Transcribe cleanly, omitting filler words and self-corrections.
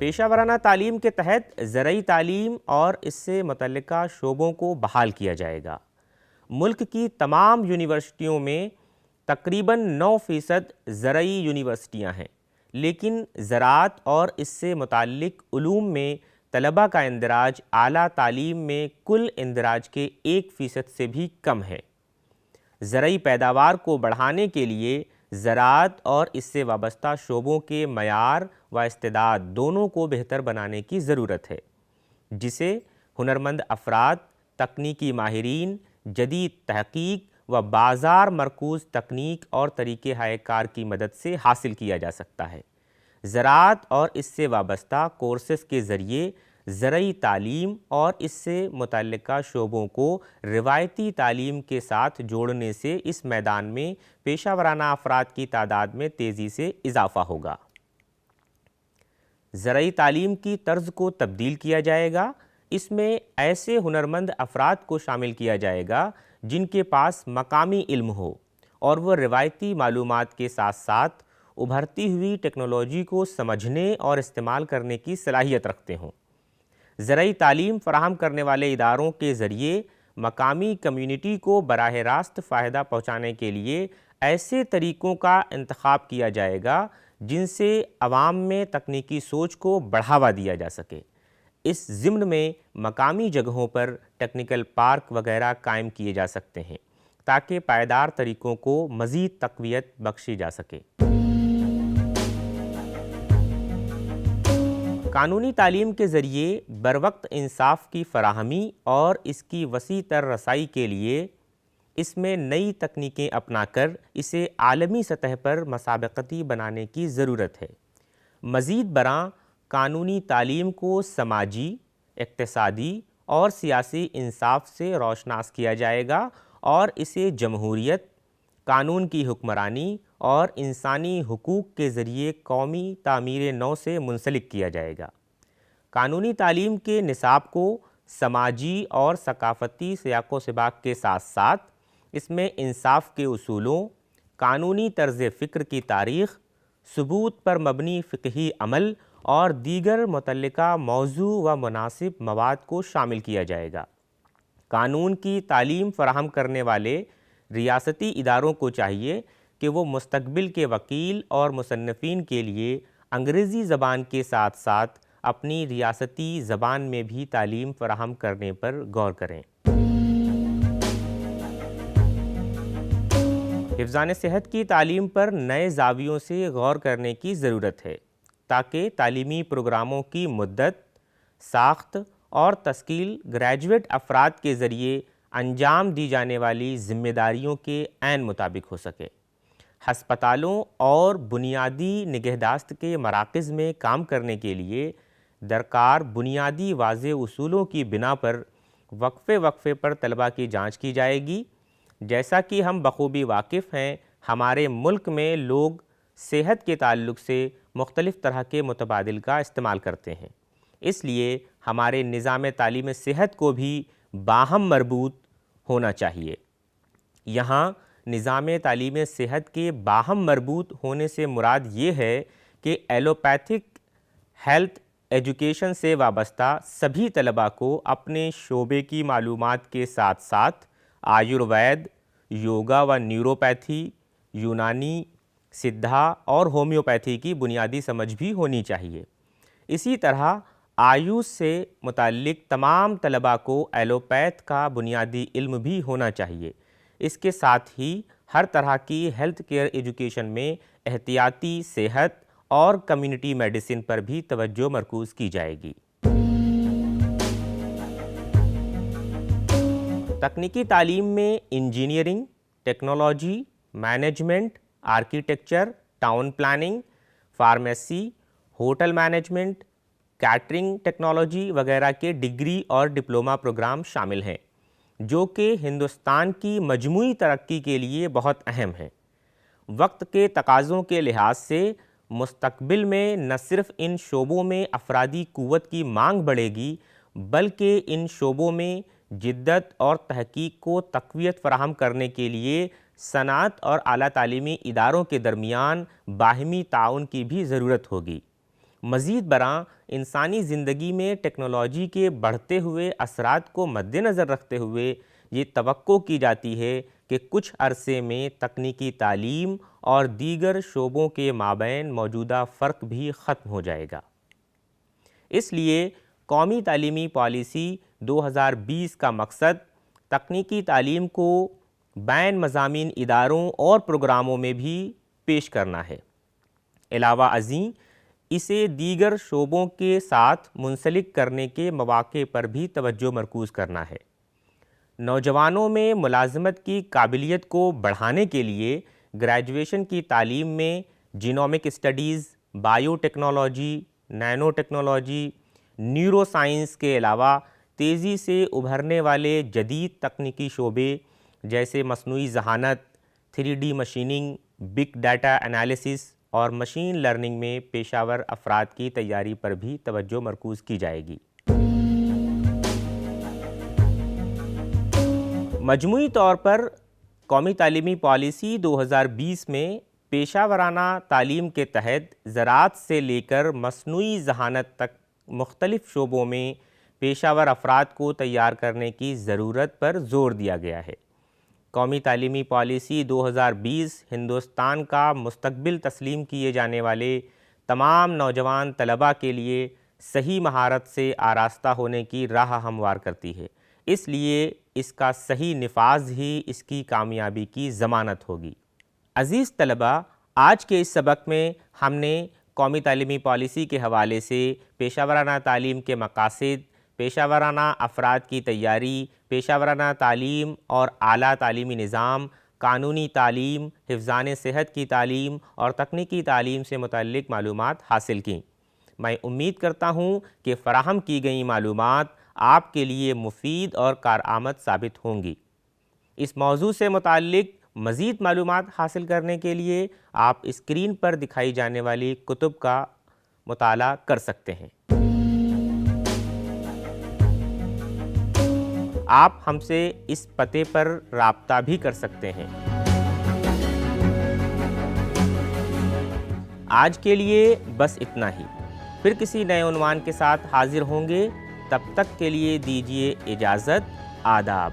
پیشہ ورانہ تعلیم کے تحت زرعی تعلیم اور اس سے متعلقہ شعبوں کو بحال کیا جائے گا۔ ملک کی تمام یونیورسٹیوں میں تقریباً 9% زرعی یونیورسٹیاں ہیں، لیکن زراعت اور اس سے متعلق علوم میں طلباء کا اندراج اعلیٰ تعلیم میں کل اندراج کے 1% سے بھی کم ہے۔ زرعی پیداوار کو بڑھانے کے لیے زراعت اور اس سے وابستہ شعبوں کے معیار و استعداد دونوں کو بہتر بنانے کی ضرورت ہے، جسے ہنرمند افراد، تکنیکی ماہرین، جدید تحقیق و بازار مرکوز تکنیک اور طریقہ کار کی مدد سے حاصل کیا جا سکتا ہے۔ زراعت اور اس سے وابستہ کورسز کے ذریعے زرعی تعلیم اور اس سے متعلقہ شعبوں کو روایتی تعلیم کے ساتھ جوڑنے سے اس میدان میں پیشہ ورانہ افراد کی تعداد میں تیزی سے اضافہ ہوگا۔ زرعی تعلیم کی طرز کو تبدیل کیا جائے گا۔ اس میں ایسے ہنرمند افراد کو شامل کیا جائے گا جن کے پاس مقامی علم ہو اور وہ روایتی معلومات کے ساتھ ساتھ ابھرتی ہوئی ٹیکنالوجی کو سمجھنے اور استعمال کرنے کی صلاحیت رکھتے ہوں۔ زرعی تعلیم فراہم کرنے والے اداروں کے ذریعے مقامی کمیونٹی کو براہ راست فائدہ پہنچانے کے لیے ایسے طریقوں کا انتخاب کیا جائے گا جن سے عوام میں تکنیکی سوچ کو بڑھاوا دیا جا سکے۔ اس ضمن میں مقامی جگہوں پر ٹیکنیکل پارک وغیرہ قائم کیے جا سکتے ہیں تاکہ پائیدار طریقوں کو مزید تقویت بخشی جا سکے۔ قانونی تعلیم کے ذریعے بروقت انصاف کی فراہمی اور اس کی وسیع تر رسائی کے لیے اس میں نئی تکنیکیں اپنا کر اسے عالمی سطح پر مسابقتی بنانے کی ضرورت ہے۔ مزید برآں قانونی تعلیم کو سماجی، اقتصادی اور سیاسی انصاف سے روشناس کیا جائے گا اور اسے جمہوریت، قانون کی حکمرانی اور انسانی حقوق کے ذریعے قومی تعمیر نو سے منسلک کیا جائے گا۔ قانونی تعلیم کے نصاب کو سماجی اور ثقافتی سیاق و سباق کے ساتھ ساتھ اس میں انصاف کے اصولوں، قانونی طرز فکر کی تاریخ، ثبوت پر مبنی فقہی عمل اور دیگر متعلقہ موضوع و مناسب مواد کو شامل کیا جائے گا۔ قانون کی تعلیم فراہم کرنے والے ریاستی اداروں کو چاہیے کہ وہ مستقبل کے وکیل اور مصنفین کے لیے انگریزی زبان کے ساتھ ساتھ اپنی ریاستی زبان میں بھی تعلیم فراہم کرنے پر غور کریں۔ حفظان صحت کی تعلیم پر نئے زاویوں سے غور کرنے کی ضرورت ہے تاکہ تعلیمی پروگراموں کی مدت، ساخت اور تشکیل گریجویٹ افراد کے ذریعے انجام دی جانے والی ذمہ داریوں کے عین مطابق ہو سکے۔ ہسپتالوں اور بنیادی نگہداشت کے مراکز میں کام کرنے کے لیے درکار بنیادی واضح اصولوں کی بنا پر وقفے پر طلباء کی جانچ کی جائے گی۔ جیسا کہ ہم بخوبی واقف ہیں، ہمارے ملک میں لوگ صحت کے تعلق سے مختلف طرح کے متبادل کا استعمال کرتے ہیں، اس لیے ہمارے نظام تعلیم صحت کو بھی باہم مربوط ہونا چاہیے۔ یہاں نظام تعلیم صحت کے باہم مربوط ہونے سے مراد یہ ہے کہ ایلوپیتھک ہیلتھ ایجوکیشن سے وابستہ سبھی طلباء کو اپنے شعبے کی معلومات کے ساتھ ساتھ آیوروید، یوگا و نیوروپیتھی، یونانی، سدھا اور ہومیوپیتھی کی بنیادی سمجھ بھی ہونی چاہیے۔ اسی طرح آیوش سے متعلق تمام طلباء کو ایلوپیتھ کا بنیادی علم بھی ہونا چاہیے۔ اس کے ساتھ ہی ہر طرح کی ہیلتھ کیئر ایجوکیشن میں احتیاطی صحت اور کمیونٹی میڈیسن پر بھی توجہ مرکوز کی جائے گی۔ تکنیکی تعلیم میں engineering, technology, management, architecture, town planning, pharmacy, hotel management, catering technology وغیرہ کے ڈگری اور ڈپلومہ پروگرام شامل ہیں، جو کہ ہندوستان کی مجموعی ترقی کے لیے بہت اہم ہیں۔ وقت کے تقاضوں کے لحاظ سے مستقبل میں نہ صرف ان شعبوں میں افرادی قوت کی مانگ بڑھے گی، بلکہ ان شعبوں میں جدت اور تحقیق کو تقویت فراہم کرنے کے لیے صنعت اور اعلیٰ تعلیمی اداروں کے درمیان باہمی تعاون کی بھی ضرورت ہوگی۔ مزید برآں انسانی زندگی میں ٹیکنالوجی کے بڑھتے ہوئے اثرات کو مد نظر رکھتے ہوئے یہ توقع کی جاتی ہے کہ کچھ عرصے میں تکنیکی تعلیم اور دیگر شعبوں کے مابین موجودہ فرق بھی ختم ہو جائے گا۔ اس لیے قومی تعلیمی پالیسی 2020 کا مقصد تکنیکی تعلیم کو بین مضامین اداروں اور پروگراموں میں بھی پیش کرنا ہے۔ علاوہ ازیں اسے دیگر شعبوں کے ساتھ منسلک کرنے کے مواقع پر بھی توجہ مرکوز کرنا ہے۔ نوجوانوں میں ملازمت کی قابلیت کو بڑھانے کے لیے گریجویشن کی تعلیم میں genomic studies, bio technology, Nano technology, neuro science کے علاوہ تیزی سے ابھرنے والے جدید تکنیکی شعبے جیسے مصنوعی ذہانت، 3D machining, big data analysis اور مشین لرننگ میں پیشہ ور افراد کی تیاری پر بھی توجہ مرکوز کی جائے گی۔ مجموعی طور پر قومی تعلیمی پالیسی 2020 میں پیشہ ورانہ تعلیم کے تحت زراعت سے لے کر مصنوعی ذہانت تک مختلف شعبوں میں پیشہ ور افراد کو تیار کرنے کی ضرورت پر زور دیا گیا ہے۔ قومی تعلیمی پالیسی 2020 ہندوستان کا مستقبل تسلیم کیے جانے والے تمام نوجوان طلباء کے لیے صحیح مہارت سے آراستہ ہونے کی راہ ہموار کرتی ہے۔ اس لیے اس کا صحیح نفاذ ہی اس کی کامیابی کی ضمانت ہوگی۔ عزیز طلباء، آج کے اس سبق میں ہم نے قومی تعلیمی پالیسی کے حوالے سے پیشہ ورانہ تعلیم کے مقاصد، پیشہ ورانہ افراد کی تیاری، پیشہ ورانہ تعلیم اور اعلیٰ تعلیمی نظام، قانونی تعلیم، حفظان صحت کی تعلیم اور تکنیکی تعلیم سے متعلق معلومات حاصل کیں۔ میں امید کرتا ہوں کہ فراہم کی گئی معلومات آپ کے لیے مفید اور کارآمد ثابت ہوں گی۔ اس موضوع سے متعلق مزید معلومات حاصل کرنے کے لیے آپ اسکرین پر دکھائی جانے والی کتب کا مطالعہ کر سکتے ہیں۔ آپ ہم سے اس پتے پر رابطہ بھی کر سکتے ہیں۔ آج کے لیے بس اتنا ہی، پھر کسی نئے عنوان کے ساتھ حاضر ہوں گے۔ تب تک کے لیے دیجیے اجازت۔ آداب۔